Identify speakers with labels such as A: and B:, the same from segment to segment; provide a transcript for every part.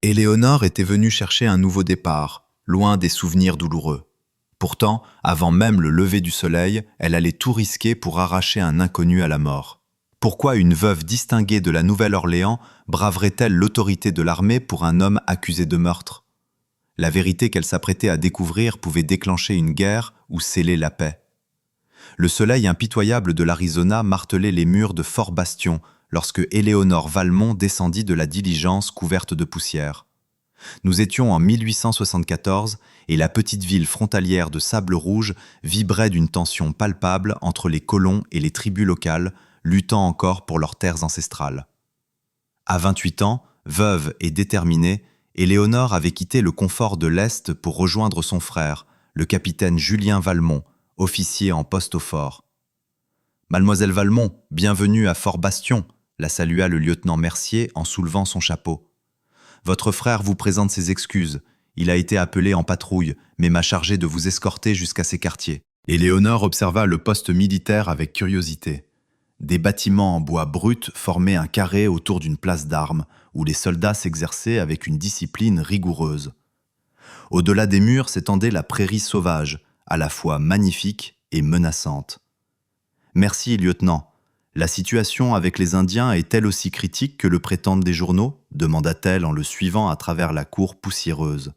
A: Éléonore était venue chercher un nouveau départ, loin des souvenirs douloureux. Pourtant, avant même le lever du soleil, elle allait tout risquer pour arracher un inconnu à la mort. Pourquoi une veuve distinguée de la Nouvelle-Orléans braverait-elle l'autorité de l'armée pour un homme accusé de meurtre? La vérité qu'elle s'apprêtait à découvrir pouvait déclencher une guerre ou sceller la paix. Le soleil impitoyable de l'Arizona martelait les murs de Fort Bastion lorsque Éléonore Valmont descendit de la diligence couverte de poussière. Nous étions en 1874 et la petite ville frontalière de Sable-Rouge vibrait d'une tension palpable entre les colons et les tribus locales, luttant encore pour leurs terres ancestrales. À 28 ans, veuve et déterminée, Éléonore avait quitté le confort de l'Est pour rejoindre son frère, le capitaine Julien Valmont, officier en poste au fort. « Mademoiselle Valmont, bienvenue à Fort Bastion », la salua le lieutenant Mercier en soulevant son chapeau. « Votre frère vous présente ses excuses. Il a été appelé en patrouille, mais m'a chargé de vous escorter jusqu'à ces quartiers. » Éléonore observa le poste militaire avec curiosité. Des bâtiments en bois brut formaient un carré autour d'une place d'armes, où les soldats s'exerçaient avec une discipline rigoureuse. Au-delà des murs s'étendait la prairie sauvage, à la fois magnifique et menaçante. « Merci, lieutenant. La situation avec les Indiens est-elle aussi critique que le prétendent les journaux ?» demanda-t-elle en le suivant à travers la cour poussiéreuse.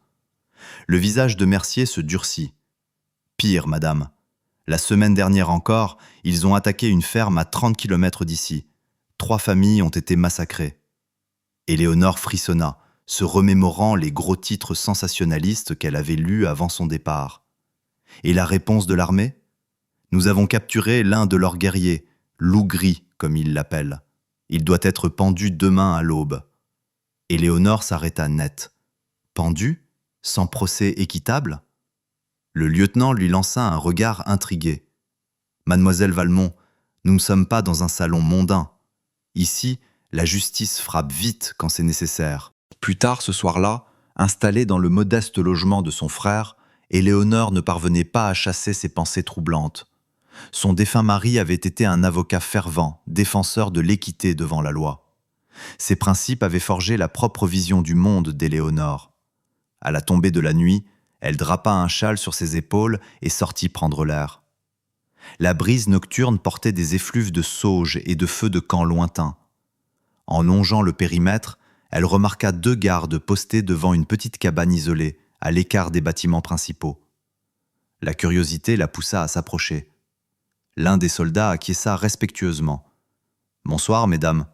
A: Le visage de Mercier se durcit. « Pire, madame. La semaine dernière encore, ils ont attaqué une ferme à 30 km d'ici. 3 familles ont été massacrées. » Éléonore frissonna, se remémorant les gros titres sensationnalistes qu'elle avait lus avant son départ. Et la réponse de l'armée ? « Nous avons capturé l'un de leurs guerriers, Loup Gris, comme ils l'appellent. Il doit être pendu demain à l'aube. » Éléonore s'arrêta net. Pendu ? Sans procès équitable ? Le lieutenant lui lança un regard intrigué. « Mademoiselle Valmont, nous ne sommes pas dans un salon mondain. Ici, la justice frappe vite quand c'est nécessaire. » Plus tard ce soir-là, installée dans le modeste logement de son frère, Éléonore ne parvenait pas à chasser ses pensées troublantes. Son défunt mari avait été un avocat fervent, défenseur de l'équité devant la loi. Ses principes avaient forgé la propre vision du monde d'Éléonore. À la tombée de la nuit, elle drapa un châle sur ses épaules et sortit prendre l'air. La brise nocturne portait des effluves de sauge et de feux de camp lointains. En longeant le périmètre, elle remarqua 2 gardes postés devant une petite cabane isolée, à l'écart des bâtiments principaux. La curiosité la poussa à s'approcher. L'un des soldats acquiesça respectueusement. « Bonsoir, mesdames.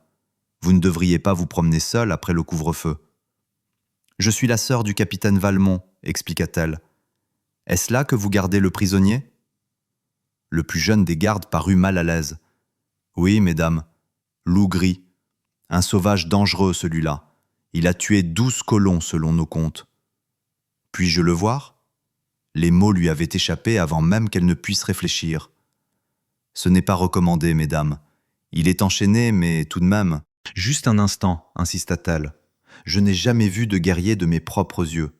A: Vous ne devriez pas vous promener seule après le couvre-feu. »« Je suis la sœur du capitaine Valmont, » expliqua-t-elle. « Est-ce là que vous gardez le prisonnier ?» Le plus jeune des gardes parut mal à l'aise. « Oui, mesdames. Loup Gris. Un sauvage dangereux, celui-là. Il a tué 12 colons selon nos comptes. »« Puis-je le voir ?» Les mots lui avaient échappé avant même qu'elle ne puisse réfléchir. « Ce n'est pas recommandé, mesdames. Il est enchaîné, mais tout de même... »« Juste un instant, » insista-t-elle. « Je n'ai jamais vu de guerrier de mes propres yeux. »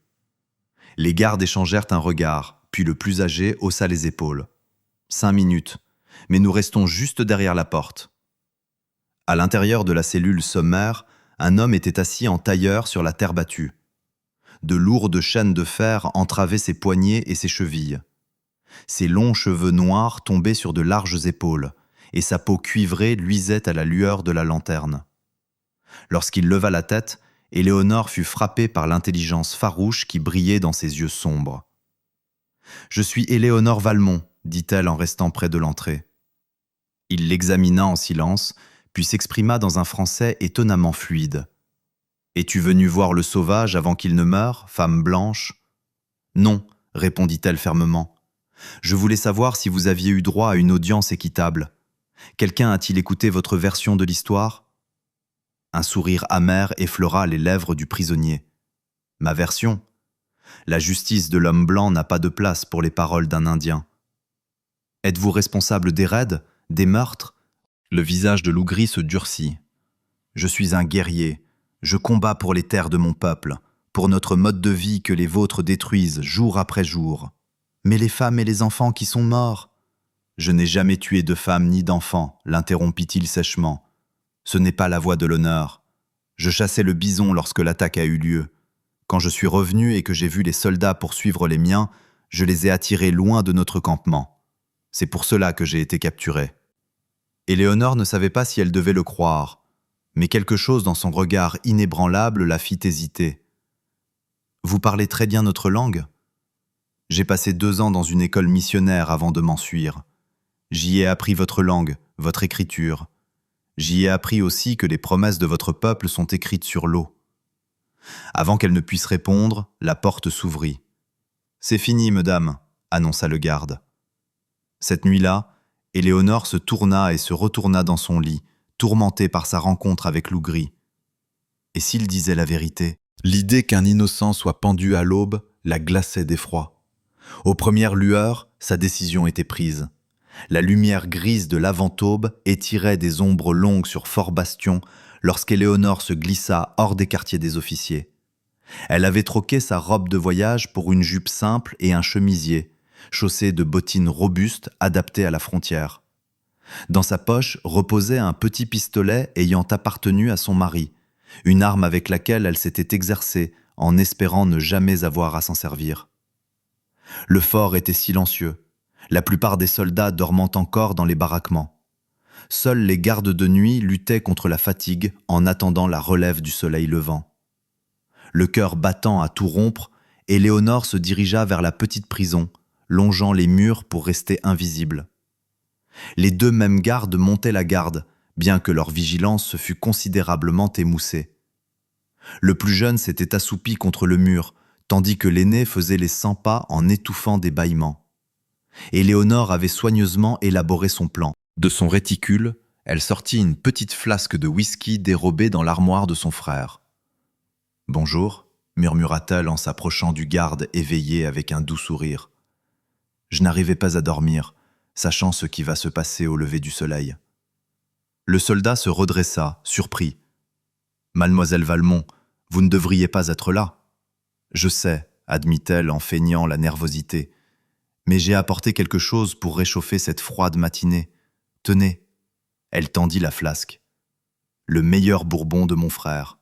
A: Les gardes échangèrent un regard, puis le plus âgé haussa les épaules. « 5 minutes, mais nous restons juste derrière la porte. » À l'intérieur de la cellule sommaire, un homme était assis en tailleur sur la terre battue. De lourdes chaînes de fer entravaient ses poignets et ses chevilles. Ses longs cheveux noirs tombaient sur de larges épaules, et sa peau cuivrée luisait à la lueur de la lanterne. Lorsqu'il leva la tête, Éléonore fut frappée par l'intelligence farouche qui brillait dans ses yeux sombres. « Je suis Éléonore Valmont, » dit-elle en restant près de l'entrée. Il l'examina en silence, puis s'exprima dans un français étonnamment fluide. « Es-tu venue voir le sauvage avant qu'il ne meure, femme blanche ?»« Non, » répondit-elle fermement. « Je voulais savoir si vous aviez eu droit à une audience équitable. Quelqu'un a-t-il écouté votre version de l'histoire ?» Un sourire amer effleura les lèvres du prisonnier. « Ma version ? La justice de l'homme blanc n'a pas de place pour les paroles d'un Indien. »« Êtes-vous responsable des raids, des meurtres ?» Le visage de Loup Gris se durcit. « Je suis un guerrier. Je combats pour les terres de mon peuple, pour notre mode de vie que les vôtres détruisent jour après jour. Mais les femmes et les enfants qui sont morts ?»« Je n'ai jamais tué de femmes ni d'enfants, » l'interrompit-il sèchement. « Ce n'est pas la voie de l'honneur. Je chassais le bison lorsque l'attaque a eu lieu. Quand je suis revenu et que j'ai vu les soldats poursuivre les miens, je les ai attirés loin de notre campement. C'est pour cela que j'ai été capturé. » Éléonore ne savait pas si elle devait le croire, mais quelque chose dans son regard inébranlable la fit hésiter. « Vous parlez très bien notre langue ? J'ai passé 2 ans dans une école missionnaire avant de m'enfuir. J'y ai appris votre langue, votre écriture. J'y ai appris aussi que les promesses de votre peuple sont écrites sur l'eau. » Avant qu'elle ne puisse répondre, la porte s'ouvrit. « C'est fini, madame, » annonça le garde. Cette nuit-là, Éléonore se tourna et se retourna dans son lit, tourmentée par sa rencontre avec Lougri. Et s'il disait la vérité? L'idée qu'un innocent soit pendu à l'aube la glaçait d'effroi. Aux premières lueurs, sa décision était prise. La lumière grise de l'avant-aube étirait des ombres longues sur Fort Bastion lorsqu'Éléonore se glissa hors des quartiers des officiers. Elle avait troqué sa robe de voyage pour une jupe simple et un chemisier, chaussé de bottines robustes adaptées à la frontière. Dans sa poche reposait un petit pistolet ayant appartenu à son mari, une arme avec laquelle elle s'était exercée en espérant ne jamais avoir à s'en servir. Le fort était silencieux, la plupart des soldats dormant encore dans les baraquements. Seuls les gardes de nuit luttaient contre la fatigue en attendant la relève du soleil levant. Le cœur battant à tout rompre, Éléonore se dirigea vers la petite prison, longeant les murs pour rester invisible. Les 2 mêmes gardes montaient la garde, bien que leur vigilance se fût considérablement émoussée. Le plus jeune s'était assoupi contre le mur, tandis que l'aîné faisait les 100 pas en étouffant des bâillements. Éléonore avait soigneusement élaboré son plan. De son réticule, elle sortit une petite flasque de whisky dérobée dans l'armoire de son frère. « Bonjour », murmura-t-elle en s'approchant du garde éveillé avec un doux sourire. « Je n'arrivais pas à dormir, sachant ce qui va se passer au lever du soleil. » Le soldat se redressa, surpris. « Mademoiselle Valmont, vous ne devriez pas être là. »« Je sais, » admit-elle en feignant la nervosité. « Mais j'ai apporté quelque chose pour réchauffer cette froide matinée. Tenez. » Elle tendit la flasque. « Le meilleur bourbon de mon frère. »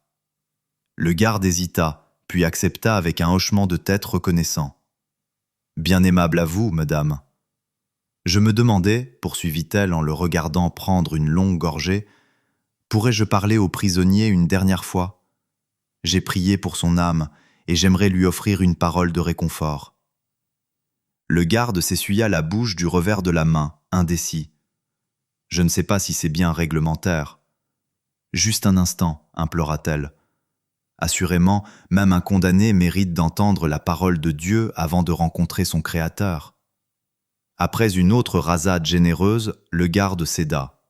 A: Le garde hésita, puis accepta avec un hochement de tête reconnaissant. « Bien aimable à vous, madame. » Je me demandais, poursuivit-elle en le regardant prendre une longue gorgée, pourrais-je parler au prisonnier une dernière fois? J'ai prié pour son âme et j'aimerais lui offrir une parole de réconfort. Le garde s'essuya la bouche du revers de la main, indécis. Je ne sais pas si c'est bien réglementaire. Juste un instant, implora-t-elle. Assurément, même un condamné mérite d'entendre la parole de Dieu avant de rencontrer son Créateur. Après une autre rasade généreuse, le garde céda.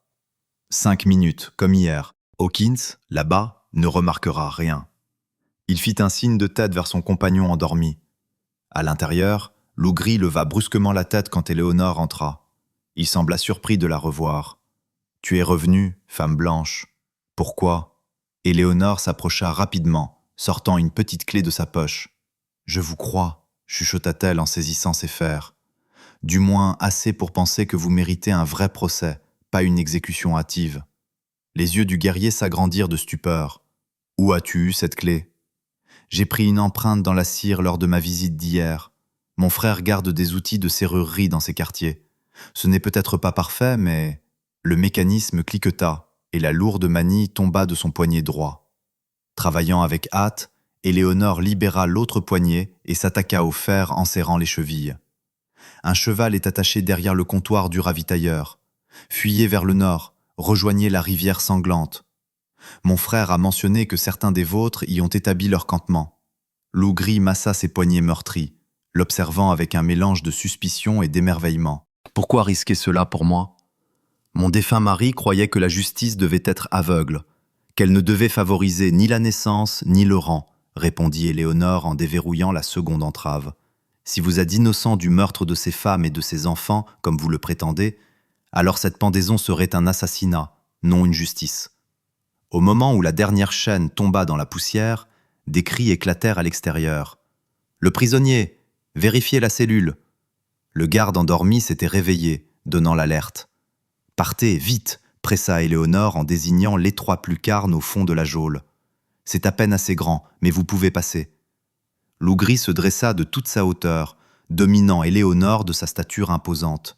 A: 5 minutes, comme hier. Hawkins, là-bas, ne remarquera rien. Il fit un signe de tête vers son compagnon endormi. À l'intérieur, Lougri leva brusquement la tête quand Éléonore entra. Il sembla surpris de la revoir. « Tu es revenue, femme blanche. Pourquoi ?» Éléonore s'approcha rapidement, sortant une petite clé de sa poche. « Je vous crois, » chuchota-t-elle en saisissant ses fers. « Du moins assez pour penser que vous méritez un vrai procès, pas une exécution hâtive. » Les yeux du guerrier s'agrandirent de stupeur. « Où as-tu eu cette clé ?»« J'ai pris une empreinte dans la cire lors de ma visite d'hier. Mon frère garde des outils de serrurerie dans ses quartiers. Ce n'est peut-être pas parfait, mais... » Le mécanisme cliqueta et la lourde manille tomba de son poignet droit. Travaillant avec hâte, Éléonore libéra l'autre poignet et s'attaqua au fer en serrant les chevilles. Un cheval est attaché derrière le comptoir du ravitailleur. Fuyez vers le nord, rejoignez la rivière sanglante. Mon frère a mentionné que certains des vôtres y ont établi leur campement. Lougri massa ses poignets meurtris, l'observant avec un mélange de suspicion et d'émerveillement. « Pourquoi risquer cela pour moi ? Mon défunt mari croyait que la justice devait être aveugle, qu'elle ne devait favoriser ni la naissance ni le rang, répondit Éléonore en déverrouillant la seconde entrave. Si vous êtes innocent du meurtre de ces femmes et de ces enfants, comme vous le prétendez, alors cette pendaison serait un assassinat, non une justice. Au moment où la dernière chaîne tomba dans la poussière, des cris éclatèrent à l'extérieur. « Le prisonnier! Vérifiez la cellule !» Le garde endormi s'était réveillé, donnant l'alerte. « Partez, vite !» pressa Éléonore en désignant l'étroite lucarne au fond de la geôle. « C'est à peine assez grand, mais vous pouvez passer. » Lougri se dressa de toute sa hauteur, dominant Éléonore de sa stature imposante.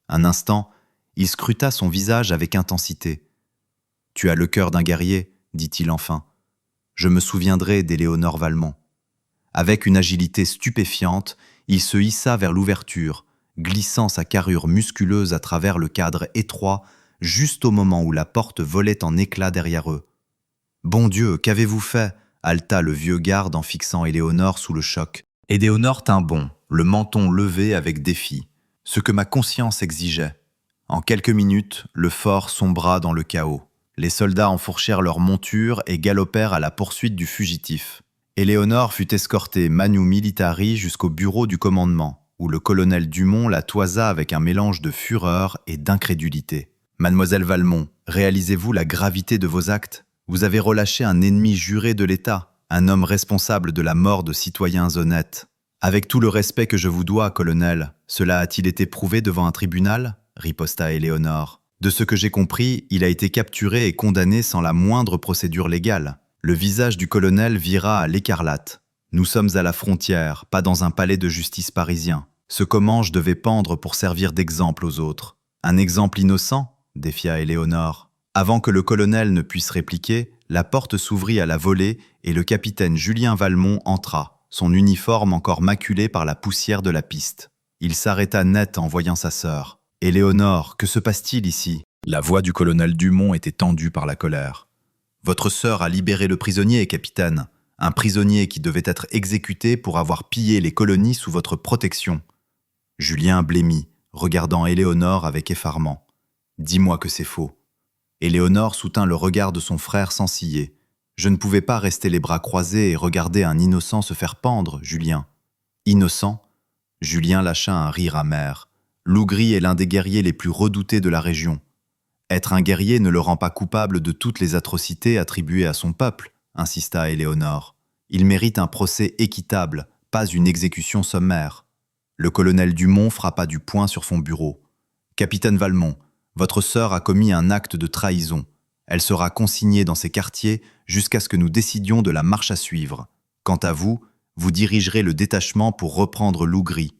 A: Un instant, il scruta son visage avec intensité. « Tu as le cœur d'un guerrier, dit-il enfin. Je me souviendrai d'Éléonore Valmont. » Avec une agilité stupéfiante, il se hissa vers l'ouverture, glissant sa carrure musculeuse à travers le cadre étroit, juste au moment où la porte volait en éclats derrière eux. « Bon Dieu, qu'avez-vous fait ?» haleta le vieux garde en fixant Éléonore sous le choc. Éléonore tint bon, le menton levé avec défi, ce que ma conscience exigeait. En quelques minutes, le fort sombra dans le chaos. Les soldats enfourchèrent leurs montures et galopèrent à la poursuite du fugitif. Éléonore fut escortée manu militari jusqu'au bureau du commandement, où le colonel Dumont la toisa avec un mélange de fureur et d'incrédulité. « Mademoiselle Valmont, réalisez-vous la gravité de vos actes ? Vous avez relâché un ennemi juré de l'État, un homme responsable de la mort de citoyens honnêtes. Avec tout le respect que je vous dois, colonel, cela a-t-il été prouvé devant un tribunal ?» riposta Éléonore. « De ce que j'ai compris, il a été capturé et condamné sans la moindre procédure légale. » Le visage du colonel vira à l'écarlate. « Nous sommes à la frontière, pas dans un palais de justice parisien. Ce Comminges devait pendre pour servir d'exemple aux autres. »« Un exemple innocent ?» défia Éléonore. Avant que le colonel ne puisse répliquer, la porte s'ouvrit à la volée et le capitaine Julien Valmont entra, son uniforme encore maculé par la poussière de la piste. Il s'arrêta net en voyant sa sœur. « Éléonore, que se passe-t-il ici ?» La voix du colonel Dumont était tendue par la colère. « Votre sœur a libéré le prisonnier, capitaine. Un prisonnier qui devait être exécuté pour avoir pillé les colonies sous votre protection. » Julien blêmit, regardant Éléonore avec effarement. « Dis-moi que c'est faux. » Éléonore soutint le regard de son frère sans ciller. « Je ne pouvais pas rester les bras croisés et regarder un innocent se faire pendre, Julien. »« Innocent ?» Julien lâcha un rire amer. « Lougri est l'un des guerriers les plus redoutés de la région. Être un guerrier ne le rend pas coupable de toutes les atrocités attribuées à son peuple, insista Éléonore. Il mérite un procès équitable, pas une exécution sommaire. » Le colonel Dumont frappa du poing sur son bureau. « Capitaine Valmont, votre sœur a commis un acte de trahison. Elle sera consignée dans ces quartiers jusqu'à ce que nous décidions de la marche à suivre. Quant à vous, vous dirigerez le détachement pour reprendre Lougri. »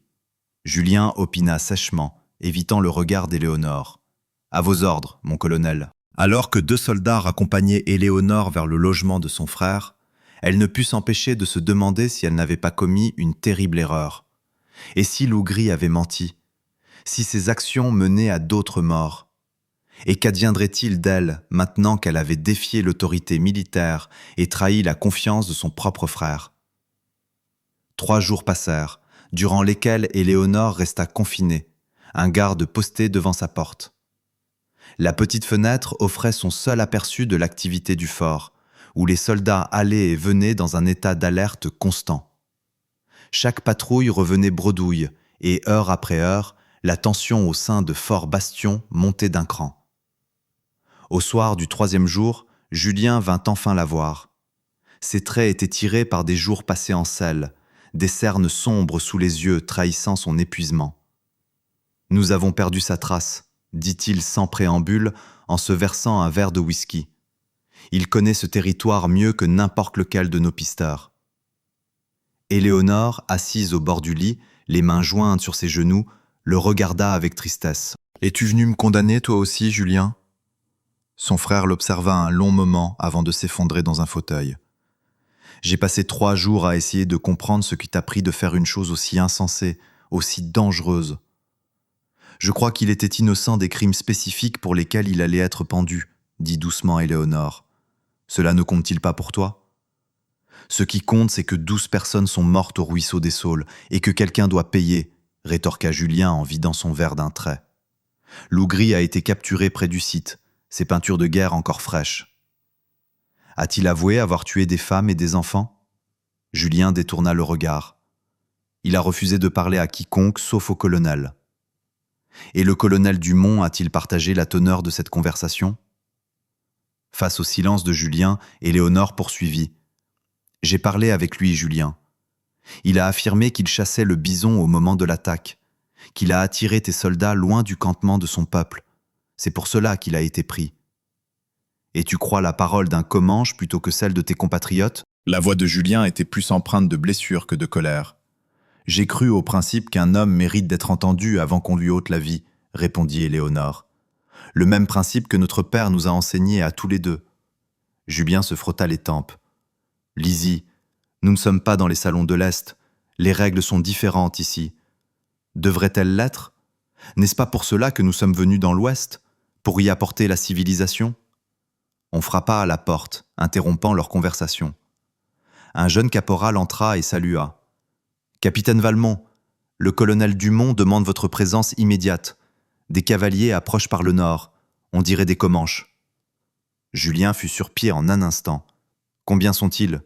A: Julien opina sèchement, évitant le regard d'Éléonore. « À vos ordres, mon colonel. » Alors que 2 soldats raccompagnaient Éléonore vers le logement de son frère, elle ne put s'empêcher de se demander si elle n'avait pas commis une terrible erreur. Et si Lougri avait menti ? Si ses actions menaient à d'autres morts ? Et qu'adviendrait-il d'elle maintenant qu'elle avait défié l'autorité militaire et trahi la confiance de son propre frère ? 3 jours passèrent, durant lesquels Éléonore resta confinée, un garde posté devant sa porte. La petite fenêtre offrait son seul aperçu de l'activité du fort, où les soldats allaient et venaient dans un état d'alerte constant. Chaque patrouille revenait bredouille, et heure après heure, la tension au sein de Fort Bastion montait d'un cran. Au soir du 3e jour, Julien vint enfin la voir. Ses traits étaient tirés par des jours passés en selle, des cernes sombres sous les yeux trahissant son épuisement. « Nous avons perdu sa trace », dit-il sans préambule en se versant un verre de whisky. « Il connaît ce territoire mieux que n'importe lequel de nos pisteurs. » Éléonore, assise au bord du lit, les mains jointes sur ses genoux, le regarda avec tristesse. « Es-tu venu me condamner toi aussi, Julien ?» Son frère l'observa un long moment avant de s'effondrer dans un fauteuil. « J'ai passé 3 jours à essayer de comprendre ce qui t'a pris de faire une chose aussi insensée, aussi dangereuse. Je crois qu'il était innocent des crimes spécifiques pour lesquels il allait être pendu, dit doucement Éléonore. Cela ne compte-t-il pas pour toi ? Ce qui compte, c'est que 12 personnes sont mortes au ruisseau des Saules et que quelqu'un doit payer, rétorqua Julien en vidant son verre d'un trait. Lougri a été capturé près du site, ses peintures de guerre encore fraîches. A-t-il avoué avoir tué des femmes et des enfants ? Julien détourna le regard. Il a refusé de parler à quiconque sauf au colonel. Et le colonel Dumont a-t-il partagé la teneur de cette conversation ? Face au silence de Julien, Éléonore poursuivit. « J'ai parlé avec lui, Julien. Il a affirmé qu'il chassait le bison au moment de l'attaque, qu'il a attiré tes soldats loin du campement de son peuple. C'est pour cela qu'il a été pris. Et tu crois la parole d'un Comminges plutôt que celle de tes compatriotes ? La voix de Julien était plus empreinte de blessure que de colère. « J'ai cru au principe qu'un homme mérite d'être entendu avant qu'on lui ôte la vie », répondit Éléonore. « Le même principe que notre père nous a enseigné à tous les deux. » Julien se frotta les tempes. « Lizzie, nous ne sommes pas dans les salons de l'Est. Les règles sont différentes ici. Devraient-elles l'être? N'est-ce pas pour cela que nous sommes venus dans l'Ouest, pour y apporter la civilisation ?» On frappa à la porte, interrompant leur conversation. Un jeune caporal entra et salua. « Capitaine Valmont, le colonel Dumont demande votre présence immédiate. Des cavaliers approchent par le nord, on dirait des Comanches. » Julien fut sur pied en un instant. « Combien sont-ils ? » ?»«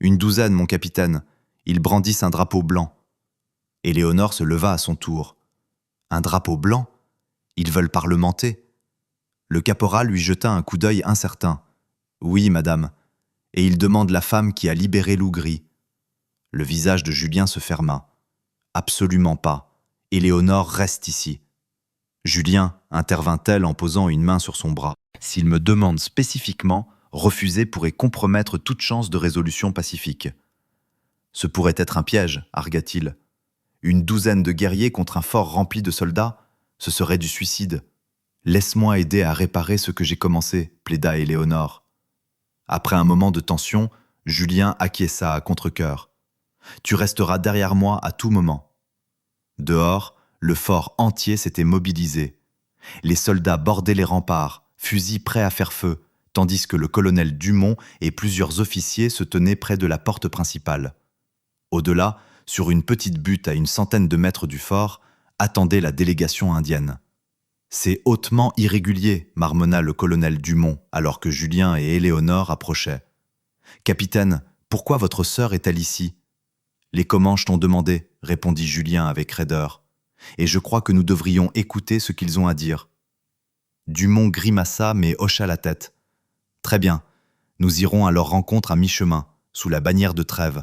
A: Une douzaine, mon capitaine. Ils brandissent un drapeau blanc. » Éléonore se leva à son tour. « Un drapeau blanc ? Ils veulent parlementer. » Le caporal lui jeta un coup d'œil incertain. « Oui, madame. Et il demande la femme qui a libéré Lougri. » Le visage de Julien se ferma. « Absolument pas. Éléonore reste ici. » « Julien, intervint-elle en posant une main sur son bras. S'il me demande spécifiquement, refuser pourrait compromettre toute chance de résolution pacifique. » Ce pourrait être un piège, argua-t-il. Une douzaine de guerriers contre un fort rempli de soldats, ce serait du suicide. Laisse-moi aider à réparer ce que j'ai commencé, plaida Éléonore. Après un moment de tension, Julien acquiesça à contre-cœur. Tu resteras derrière moi à tout moment. Dehors, le fort entier s'était mobilisé. Les soldats bordaient les remparts, fusils prêts à faire feu, tandis que le colonel Dumont et plusieurs officiers se tenaient près de la porte principale. Au-delà, sur une petite butte à une centaine de mètres du fort, attendait la délégation indienne. « C'est hautement irrégulier, marmonna le colonel Dumont, alors que Julien et Éléonore approchaient. « Capitaine, pourquoi votre sœur est-elle ici ?»« Les Comanches t'ont demandé, » répondit Julien avec raideur. « Et je crois que nous devrions écouter ce qu'ils ont à dire. » Dumont grimaça mais hocha la tête. « Très bien, nous irons à leur rencontre à mi-chemin, sous la bannière de trêve.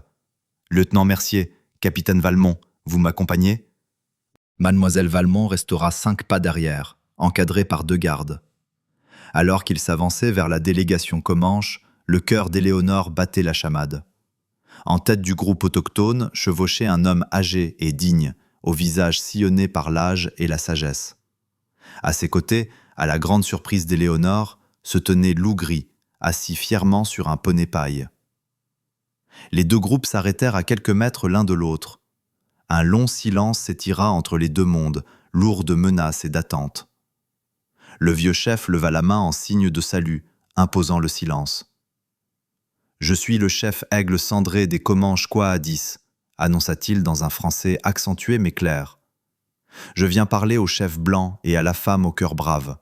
A: Lieutenant Mercier, capitaine Valmont, vous m'accompagnez ?» Mademoiselle Valmont restera 5 pas derrière, encadrée par 2 gardes. Alors qu'il s'avançait vers la délégation comanche, le cœur d'Éléonore battait la chamade. En tête du groupe autochtone chevauchait un homme âgé et digne, au visage sillonné par l'âge et la sagesse. À ses côtés, à la grande surprise d'Éléonore, se tenait Lougri, assis fièrement sur un poney paille. Les 2 groupes s'arrêtèrent à quelques mètres l'un de l'autre. Un long silence s'étira entre les 2 mondes, lourd de menaces et d'attentes. Le vieux chef leva la main en signe de salut, imposant le silence. « Je suis le chef Aigle Cendré des Comanches Quahadis », annonça-t-il dans un français accentué mais clair. « Je viens parler au chef blanc et à la femme au cœur brave. »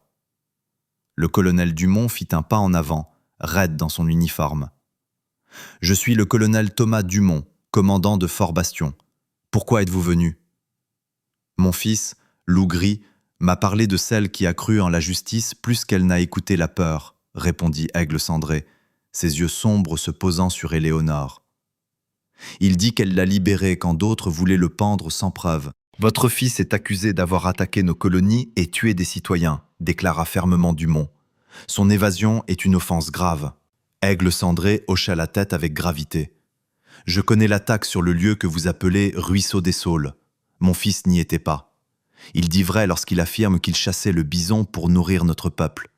A: Le colonel Dumont fit un pas en avant, raide dans son uniforme. « Je suis le colonel Thomas Dumont, commandant de Fort Bastion. Pourquoi êtes-vous venu ?»« Mon fils, Lougri, m'a parlé de celle qui a cru en la justice plus qu'elle n'a écouté la peur, » répondit Aigle Cendré, ses yeux sombres se posant sur Éléonore. « Il dit qu'elle l'a libéré quand d'autres voulaient le pendre sans preuve. Votre fils est accusé d'avoir attaqué nos colonies et tué des citoyens, » déclara fermement Dumont. « Son évasion est une offense grave. » Aigle Cendré hocha la tête avec gravité. « Je connais l'attaque sur le lieu que vous appelez Ruisseau des Saules. Mon fils n'y était pas. Il dit vrai lorsqu'il affirme qu'il chassait le bison pour nourrir notre peuple. »«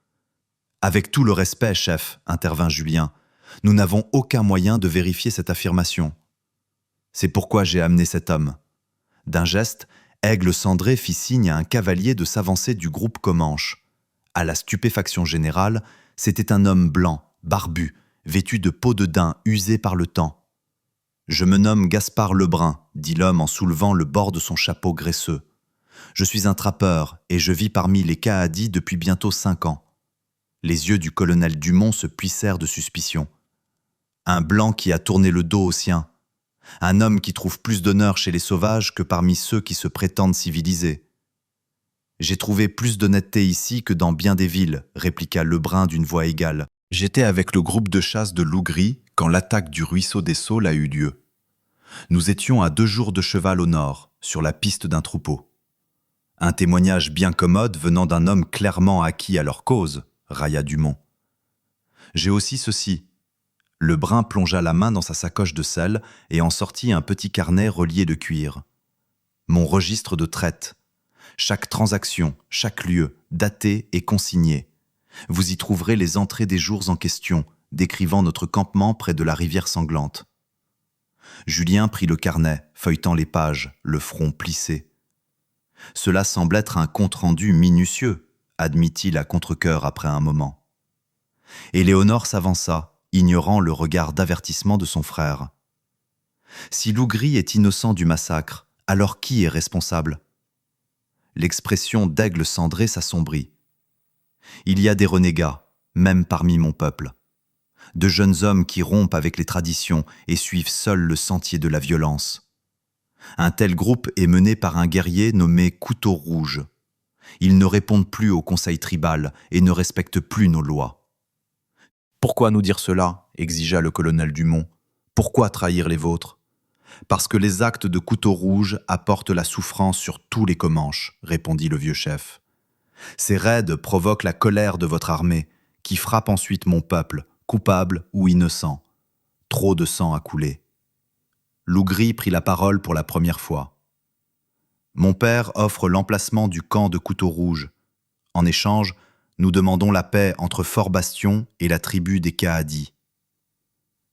A: Avec tout le respect, chef, » intervint Julien, « nous n'avons aucun moyen de vérifier cette affirmation. C'est pourquoi j'ai amené cet homme. » D'un geste, Aigle Cendré fit signe à un cavalier de s'avancer du groupe Comanche. À la stupéfaction générale, c'était un homme blanc, barbu, vêtu de peau de daim usée par le temps. « Je me nomme Gaspard Lebrun, » dit l'homme en soulevant le bord de son chapeau graisseux. « Je suis un trappeur et je vis parmi les Quahadis depuis bientôt 5 ans. » Les yeux du colonel Dumont se plissèrent de suspicion. Un blanc qui a tourné le dos au sien. Un homme qui trouve plus d'honneur chez les sauvages que parmi ceux qui se prétendent civilisés. « J'ai trouvé plus d'honnêteté ici que dans bien des villes, » répliqua Lebrun d'une voix égale. « J'étais avec le groupe de chasse de Lougri quand l'attaque du ruisseau des Saules a eu lieu. Nous étions à 2 jours de cheval au nord, sur la piste d'un troupeau. Un témoignage bien commode venant d'un homme clairement acquis à leur cause, » railla Dumont. « J'ai aussi ceci. » Le brun plongea la main dans sa sacoche de sel et en sortit un petit carnet relié de cuir. Mon registre de traite. Chaque transaction, chaque lieu, daté et consigné. Vous y trouverez les entrées des jours en question, décrivant notre campement près de la rivière sanglante. Julien prit le carnet, feuilletant les pages, le front plissé. Cela semble être un compte-rendu minutieux, admit-il à contre-cœur après un moment. Éléonore s'avança, ignorant le regard d'avertissement de son frère. Si Lougri est innocent du massacre, alors qui est responsable ? L'expression d'Aigle cendré s'assombrit. Il y a des renégats, même parmi mon peuple. De jeunes hommes qui rompent avec les traditions et suivent seuls le sentier de la violence. Un tel groupe est mené par un guerrier nommé Couteau Rouge. Ils ne répondent plus au conseil tribal et ne respectent plus nos lois. « Pourquoi nous dire cela ?» exigea le colonel Dumont. « Pourquoi trahir les vôtres ?» « Parce que les actes de Couteau Rouge apportent la souffrance sur tous les Comanches, » répondit le vieux chef. « Ces raids provoquent la colère de votre armée, qui frappe ensuite mon peuple, coupable ou innocent. Trop de sang a coulé. » Lougri prit la parole pour la première fois. « Mon père offre l'emplacement du camp de Couteau Rouge. En échange, nous demandons la paix entre Fort-Bastion et la tribu des Kaadi. »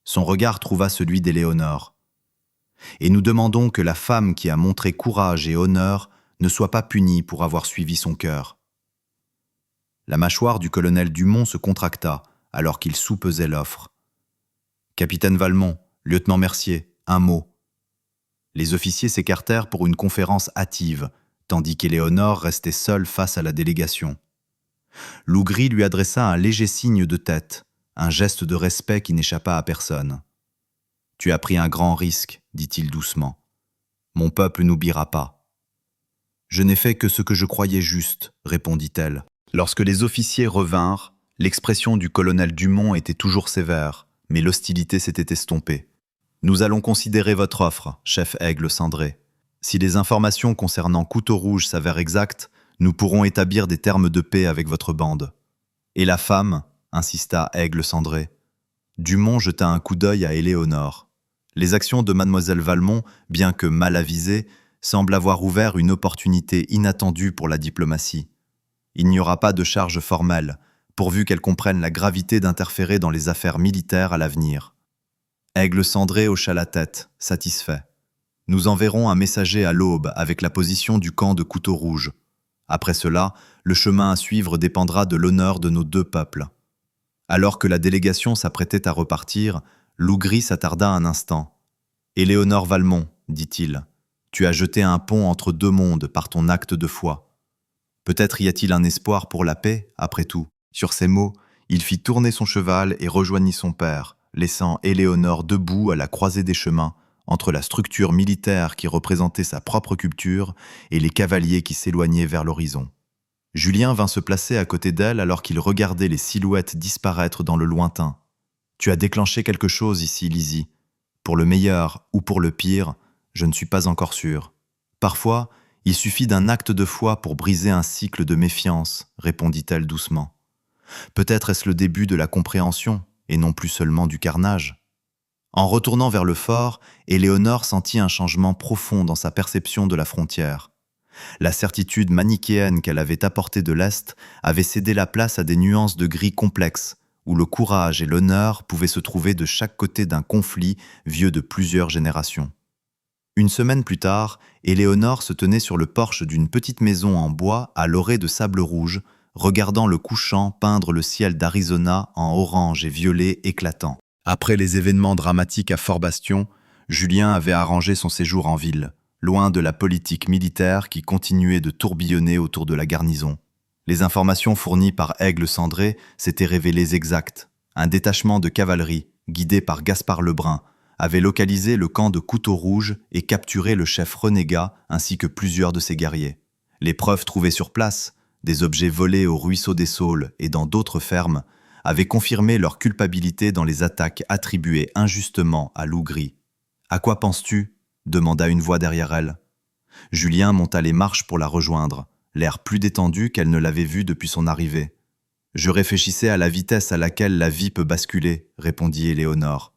A: Son regard trouva celui d'Éléonore. « Et nous demandons que la femme qui a montré courage et honneur ne soit pas punie pour avoir suivi son cœur. » La mâchoire du colonel Dumont se contracta alors qu'il soupesait l'offre. « Capitaine Valmont, lieutenant Mercier, un mot. » Les officiers s'écartèrent pour une conférence hâtive, tandis qu'Éléonore restait seule face à la délégation. Lougri lui adressa un léger signe de tête, un geste de respect qui n'échappa à personne. « Tu as pris un grand risque, » dit-il doucement. « Mon peuple n'oubliera pas. »« Je n'ai fait que ce que je croyais juste, » répondit-elle. Lorsque les officiers revinrent, l'expression du colonel Dumont était toujours sévère, mais l'hostilité s'était estompée. « Nous allons considérer votre offre, chef Aigle cendré. Si les informations concernant Couteau Rouge s'avèrent exactes, nous pourrons établir des termes de paix avec votre bande. »« Et la femme ?» insista Aigle cendré. Dumont jeta un coup d'œil à Éléonore. Les actions de mademoiselle Valmont, bien que mal avisées, semblent avoir ouvert une opportunité inattendue pour la diplomatie. Il n'y aura pas de charge formelle, pourvu qu'elle comprenne la gravité d'interférer dans les affaires militaires à l'avenir. Aigle cendré hocha la tête, satisfait. Nous enverrons un messager à l'aube avec la position du camp de Couteau Rouge. Après cela, le chemin à suivre dépendra de l'honneur de nos deux peuples. Alors que la délégation s'apprêtait à repartir, Lougri s'attarda un instant. « Éléonore Valmont, dit-il, tu as jeté un pont entre deux mondes par ton acte de foi. Peut-être y a-t-il un espoir pour la paix, après tout. » Sur ces mots, il fit tourner son cheval et rejoignit son père, laissant Éléonore debout à la croisée des chemins, entre la structure militaire qui représentait sa propre culture et les cavaliers qui s'éloignaient vers l'horizon. Julien vint se placer à côté d'elle alors qu'il regardait les silhouettes disparaître dans le lointain. « Tu as déclenché quelque chose ici, Lizzie. Pour le meilleur ou pour le pire, je ne suis pas encore sûr. Parfois, il suffit d'un acte de foi pour briser un cycle de méfiance, » répondit-elle doucement. « Peut-être est-ce le début de la compréhension, et non plus seulement du carnage. » En retournant vers le fort, Éléonore sentit un changement profond dans sa perception de la frontière. La certitude manichéenne qu'elle avait apportée de l'Est avait cédé la place à des nuances de gris complexes, où le courage et l'honneur pouvaient se trouver de chaque côté d'un conflit vieux de plusieurs générations. Une semaine plus tard, Éléonore se tenait sur le porche d'une petite maison en bois à l'orée de sable rouge, regardant le couchant peindre le ciel d'Arizona en orange et violet éclatant. Après les événements dramatiques à Fort-Bastion, Julien avait arrangé son séjour en ville, loin de la politique militaire qui continuait de tourbillonner autour de la garnison. Les informations fournies par Aigle cendré s'étaient révélées exactes. Un détachement de cavalerie, guidé par Gaspard Lebrun, avait localisé le camp de Couteau Rouge et capturé le chef renégat ainsi que plusieurs de ses guerriers. Les preuves trouvées sur place, des objets volés au ruisseau des Saules et dans d'autres fermes, avaient confirmé leur culpabilité dans les attaques attribuées injustement à Lougri. « À quoi penses-tu » demanda une voix derrière elle. Julien monta les marches pour la rejoindre, l'air plus détendu qu'elle ne l'avait vu depuis son arrivée. Je réfléchissais à la vitesse à laquelle la vie peut basculer, répondit Éléonore.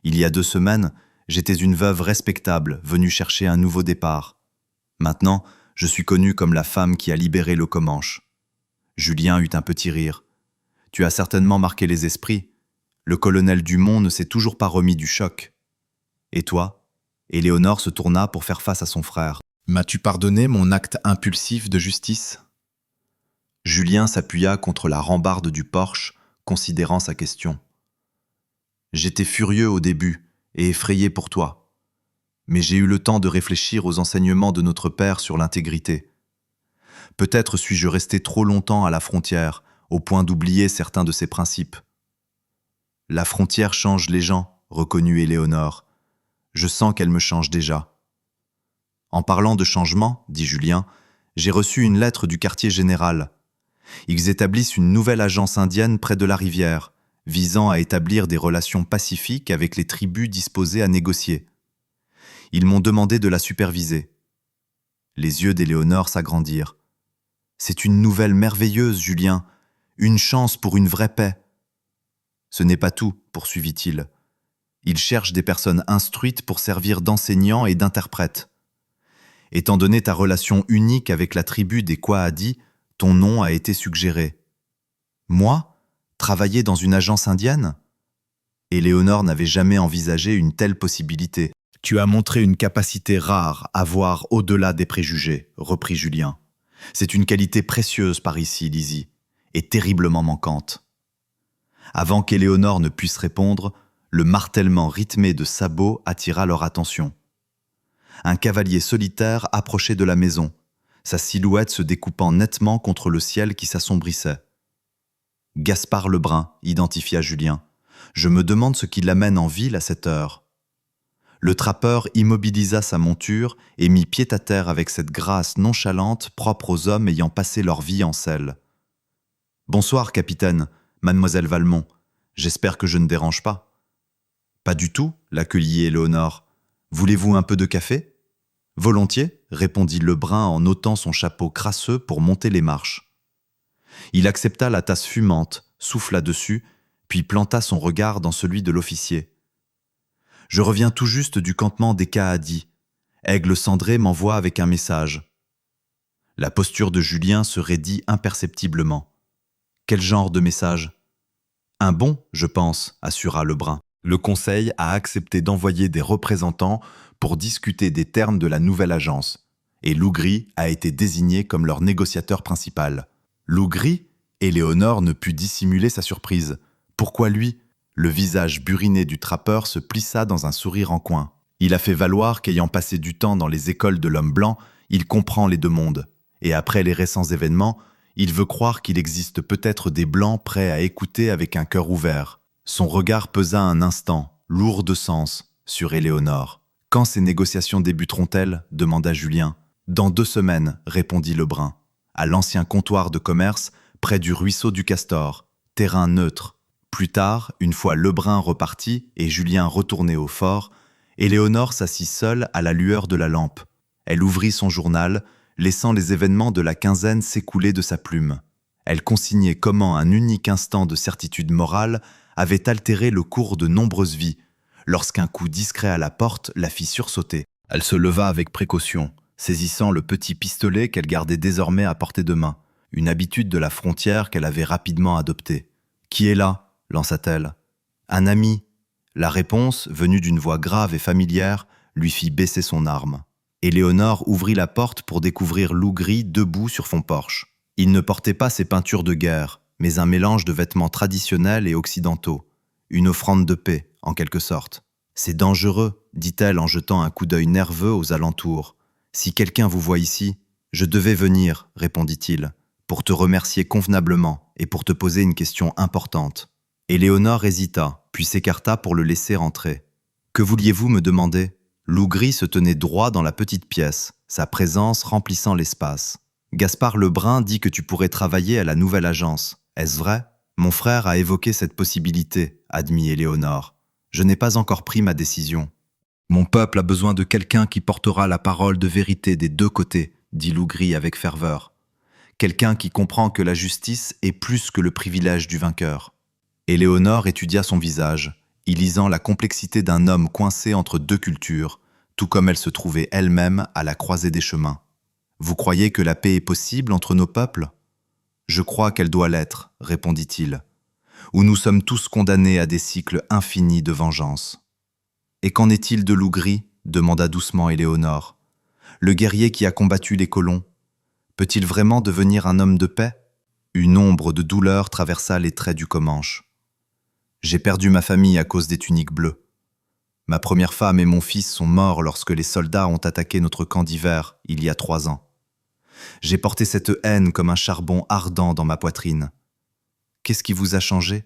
A: Il y a 2 semaines, j'étais une veuve respectable, venue chercher un nouveau départ. Maintenant, je suis connue comme la femme qui a libéré le Comanche. Julien eut un petit rire. Tu as certainement marqué les esprits. Le colonel Dumont ne s'est toujours pas remis du choc. Et toi? Éléonore se tourna pour faire face à son frère. M'as-tu pardonné mon acte impulsif de justice? Julien s'appuya contre la rambarde du porche, considérant sa question. J'étais furieux au début et effrayé pour toi. Mais j'ai eu le temps de réfléchir aux enseignements de notre père sur l'intégrité. Peut-être suis-je resté trop longtemps à la frontière, au point d'oublier certains de ses principes. La frontière change les gens, reconnut Éléonore. Je sens qu'elle me change déjà. En parlant de changement, dit Julien, j'ai reçu une lettre du quartier général. Ils établissent une nouvelle agence indienne près de la rivière, visant à établir des relations pacifiques avec les tribus disposées à négocier. Ils m'ont demandé de la superviser. Les yeux d'Éléonore s'agrandirent. C'est une nouvelle merveilleuse, Julien, une chance pour une vraie paix. Ce n'est pas tout, poursuivit-il. Ils cherchent des personnes instruites pour servir d'enseignants et d'interprètes. Étant donné ta relation unique avec la tribu des Kwaadi, ton nom a été suggéré. Moi, travailler dans une agence indienne? Éléonore n'avait jamais envisagé une telle possibilité. Tu as montré une capacité rare à voir au-delà des préjugés, reprit Julien. C'est une qualité précieuse par ici, Lizzie, et terriblement manquante. Avant qu'Éléonore ne puisse répondre, le martèlement rythmé de sabots attira leur attention. Un cavalier solitaire approchait de la maison, sa silhouette se découpant nettement contre le ciel qui s'assombrissait. Gaspard Lebrun, identifia Julien. Je me demande ce qui l'amène en ville à cette heure. Le trappeur immobilisa sa monture et mit pied à terre avec cette grâce nonchalante propre aux hommes ayant passé leur vie en selle. « Bonsoir, capitaine, mademoiselle Valmont. J'espère que je ne dérange pas. »« Pas du tout, » l'accueillit Éléonore. « Voulez-vous un peu de café ?»« Volontiers, » répondit Lebrun en ôtant son chapeau crasseux pour monter les marches. Il accepta la tasse fumante, souffla dessus, puis planta son regard dans celui de l'officier. « Je reviens tout juste du campement des Kaadi. Aigle cendré m'envoie avec un message. » La posture de Julien se raidit imperceptiblement. « Quel genre de message ?»« Un bon, je pense, » assura Lebrun. Le conseil a accepté d'envoyer des représentants pour discuter des termes de la nouvelle agence, et Lougri a été désigné comme leur négociateur principal. Lougri? Éléonore ne put dissimuler sa surprise. Pourquoi lui? Le visage buriné du trappeur se plissa dans un sourire en coin. Il a fait valoir qu'ayant passé du temps dans les écoles de l'homme blanc, il comprend les deux mondes. Et après les récents événements, il veut croire qu'il existe peut-être des blancs prêts à écouter avec un cœur ouvert. Son regard pesa un instant, lourd de sens, sur Éléonore. « Quand ces négociations débuteront-elles » demanda Julien. « Dans 2 semaines, répondit Lebrun. À l'ancien comptoir de commerce, près du ruisseau du Castor, terrain neutre. Plus tard, une fois Lebrun reparti et Julien retourné au fort, Éléonore s'assit seule à la lueur de la lampe. Elle ouvrit son journal, laissant les événements de la quinzaine s'écouler de sa plume. Elle consignait comment un unique instant de certitude morale avait altéré le cours de nombreuses vies, lorsqu'un coup discret à la porte la fit sursauter. Elle se leva avec précaution, saisissant le petit pistolet qu'elle gardait désormais à portée de main, une habitude de la frontière qu'elle avait rapidement adoptée. « Qui est là ?» lança-t-elle. « Un ami. » La réponse, venue d'une voix grave et familière, lui fit baisser son arme. Éléonore ouvrit la porte pour découvrir Lougri debout sur son porche. Il ne portait pas ses peintures de guerre, mais un mélange de vêtements traditionnels et occidentaux. Une offrande de paix, en quelque sorte. « C'est dangereux, » dit-elle en jetant un coup d'œil nerveux aux alentours. « Si quelqu'un vous voit ici, je devais venir, » répondit-il, pour te remercier convenablement et pour te poser une question importante. Éléonore hésita, puis s'écarta pour le laisser entrer. « Que vouliez-vous me demander ?» Lougri se tenait droit dans la petite pièce, sa présence remplissant l'espace. « Gaspard Lebrun dit que tu pourrais travailler à la nouvelle agence. Est-ce vrai ? Mon frère a évoqué cette possibilité, admit Éléonore. Je n'ai pas encore pris ma décision. Mon peuple a besoin de quelqu'un qui portera la parole de vérité des 2 côtés, dit Lougri avec ferveur. quelqu'un qui comprend que la justice est plus que le privilège du vainqueur. Éléonore étudia son visage, y lisant la complexité d'un homme coincé entre deux cultures, tout comme elle se trouvait elle-même à la croisée des chemins. « Vous croyez que la paix est possible entre nos peuples ?»« Je crois qu'elle doit l'être, » répondit-il, « ou nous sommes tous condamnés à des cycles infinis de vengeance. »« Et qu'en est-il de loup gris ?» demanda doucement Éléonore. « Le guerrier qui a combattu les colons, peut-il vraiment devenir un homme de paix ?» Une ombre de douleur traversa les traits du Comanche. « J'ai perdu ma famille à cause des tuniques bleues. Ma première femme et mon fils sont morts lorsque les soldats ont attaqué notre camp d'hiver il y a 3 ans. J'ai porté cette haine comme un charbon ardent dans ma poitrine. Qu'est-ce qui vous a changé?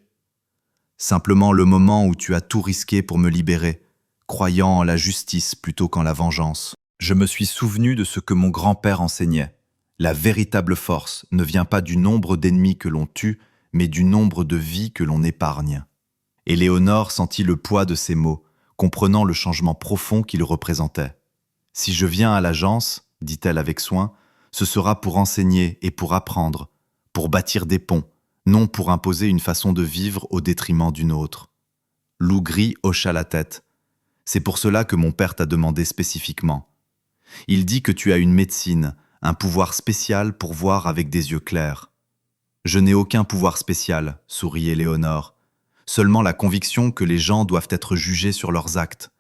A: Simplement le moment où tu as tout risqué pour me libérer, croyant en la justice plutôt qu'en la vengeance. Je me suis souvenu de ce que mon grand-père enseignait. La véritable force ne vient pas du nombre d'ennemis que l'on tue, mais du nombre de vies que l'on épargne. » Éléonore sentit le poids de ces mots, comprenant le changement profond qu'ils représentaient. « Si je viens à l'agence, dit-elle avec soin, ce sera pour enseigner et pour apprendre, pour bâtir des ponts, non pour imposer une façon de vivre au détriment d'une autre. » Loup Gris hocha la tête. « C'est pour cela que mon père t'a demandé spécifiquement. Il dit que tu as une médecine, un pouvoir spécial pour voir avec des yeux clairs. »« Je n'ai aucun pouvoir spécial, » sourit Éléonore. « Seulement la conviction que les gens doivent être jugés sur leurs actes,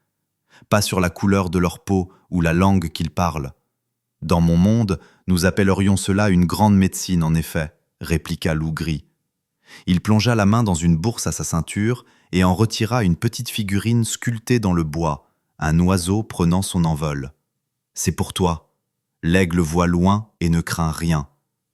A: pas sur la couleur de leur peau ou la langue qu'ils parlent. Dans mon monde, nous appellerions cela une grande médecine, en effet, » répliqua Loup Gris. Il plongea la main dans une bourse à sa ceinture et en retira une petite figurine sculptée dans le bois, un oiseau prenant son envol. « C'est pour toi. L'aigle voit loin et ne craint rien,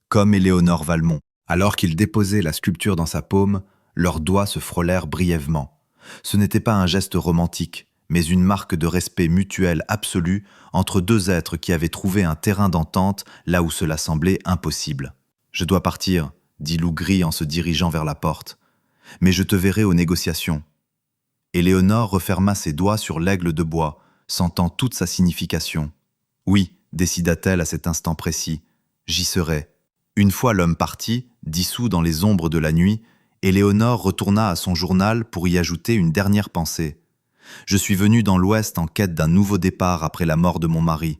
A: comme Éléonore Valmont. » Alors qu'il déposait la sculpture dans sa paume, leurs doigts se frôlèrent brièvement. Ce n'était pas un geste romantique, mais une marque de respect mutuel absolu entre deux êtres qui avaient trouvé un terrain d'entente là où cela semblait impossible. « Je dois partir, » dit Loup Gris en se dirigeant vers la porte. « Mais je te verrai aux négociations. » Éléonore referma ses doigts sur l'aigle de bois, sentant toute sa signification. « Oui, » décida-t-elle à cet instant précis, « j'y serai. » Une fois l'homme parti, dissous dans les ombres de la nuit, Éléonore retourna à son journal pour y ajouter une dernière pensée. « Je suis venue dans l'Ouest en quête d'un nouveau départ après la mort de mon mari.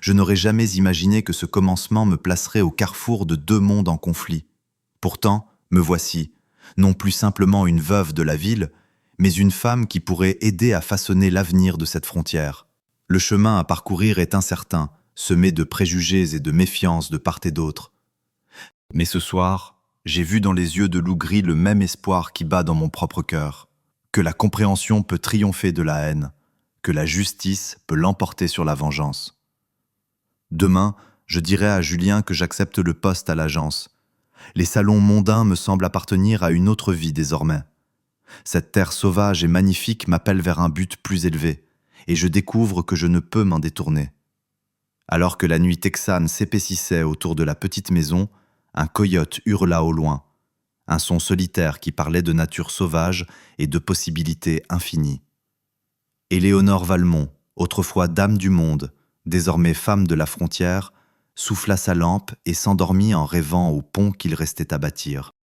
A: Je n'aurais jamais imaginé que ce commencement me placerait au carrefour de 2 mondes en conflit. Pourtant, me voici, non plus simplement une veuve de la ville, mais une femme qui pourrait aider à façonner l'avenir de cette frontière. Le chemin à parcourir est incertain, semé de préjugés et de méfiance de part et d'autre. Mais ce soir, j'ai vu dans les yeux de Loup Gris le même espoir qui bat dans mon propre cœur, que la compréhension peut triompher de la haine, que la justice peut l'emporter sur la vengeance. Demain, je dirai à Julien que j'accepte le poste à l'agence. Les salons mondains me semblent appartenir à une autre vie désormais. Cette terre sauvage et magnifique m'appelle vers un but plus élevé, et je découvre que je ne peux m'en détourner. » Alors que la nuit texane s'épaississait autour de la petite maison, un coyote hurla au loin, un son solitaire qui parlait de nature sauvage et de possibilités infinies. Éléonore Valmont, autrefois dame du monde, désormais femme de la frontière, souffla sa lampe et s'endormit en rêvant au pont qu'il restait à bâtir.